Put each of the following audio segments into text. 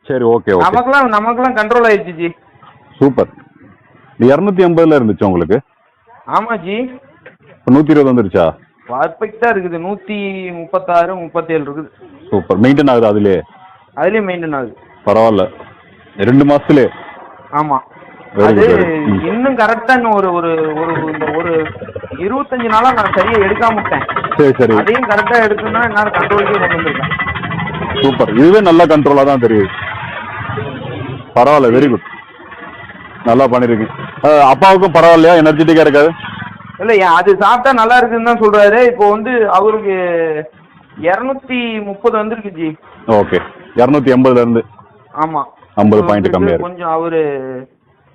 சரி, okay okay. நமக்கெல்லாம் control ஆயிடுச்சு ஜி. சூப்பர். 280ல இருந்துச்சு உங்களுக்கு? ஆமா ஜி. இப்போ 120 வந்துருச்சா? பர்ஃபெக்டா இருக்குது. 136 37 இருக்குது. சூப்பர். மெயின்டைன் ஆகுது அதுலயே மெயின்டைன் ஆகுது. பரவாயில்ல. 2 மாசத்துலயே? ஆமா. Very அது good, very good. இன்னும் கரெக்டா இன்னும் ஒரு ஒரு ஒரு ஒரு 25 நாளா நான் சரியா எடுக்காம விட்டேன். சரி சரி. அதையும் கரெக்டா எடுக்கணும்னா என்னால கண்ட்ரோலுக்கே கொண்டு வந்திருக்கேன். சூப்பர். இதுவே நல்ல கண்ட்ரோலா தான் தெரியுது. பரவாயில்ல, வெரி குட். நல்லா பண்ணிருக்கீங்க. அப்பாவுக்கும் பரவாயில்லையா? எனர்ஜெட்டிக்கா இருக்காது? இல்ல, அது சாப்பிட்டா நல்லா இருக்குன்னு தான் சொல்றாரு. இப்போ வந்து அவருக்கு 230 வந்துருக்கு ஜி. ஓகே. 280ல இருந்து? ஆமா. 50 பாயிண்ட் கம்மியா இருக்கு. கொஞ்சம் அவரு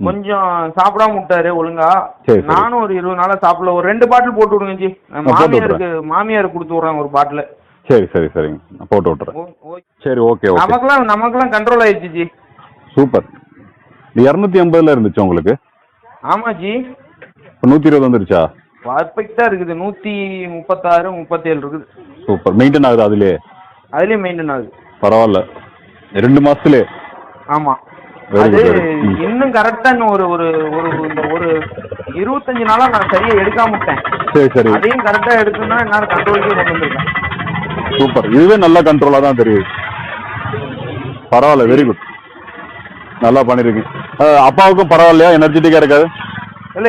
கொஞ்சம் சாப்பிடாம விட்டாரு ஒழுங்கா. நானும் ஒரு 20 நாளா சாப்பிடல. ஒரு 2 பாட்டில் போட்டு விடுங்க ஜி. மாமியாருக்கு கொடுத்து விடுறேன் ஒரு பாட்டில். சரி சரி சரிங்க, நான் போட்டு விட்டுறேன். சரி, ஓகே ஓகே. நமக்கெல்லாம் கண்ட்ரோல் ஆயிடுச்சு ஜி. சூப்பர். 280ல இருந்துச்சு உங்களுக்கு? ஆமா ஜி. இப்போ 120 வந்துருச்சா? பர்ஃபெக்டா இருக்குது. 136 37 இருக்குது. சூப்பர். மெயின்டைன் ஆகுது அதுலயே? மெயின்டைன் ஆகுது. பரவாயில்ல. 2 மாசத்துலயே? ஆமா. அது இன்னும் கரெக்டா இன்னும் ஒரு ஒரு ஒரு 25 நாளா நான் சரியா எடுக்காம விட்டேன். சரி சரி. அதையும் கரெக்டா எடுக்கணும்னா என்னால கண்ட்ரோலுக்கே கொண்டு வந்திருக்கேன். சூப்பர். இதுவே நல்ல கண்ட்ரோலா தான் தெரியுது. பரவாயில்ல, வெரி குட். நல்லா பண்ணிருக்கீங்க. அப்பாவுக்கும் பரவாயில்லையா? எனர்ஜெட்டிக்கா இருக்காது?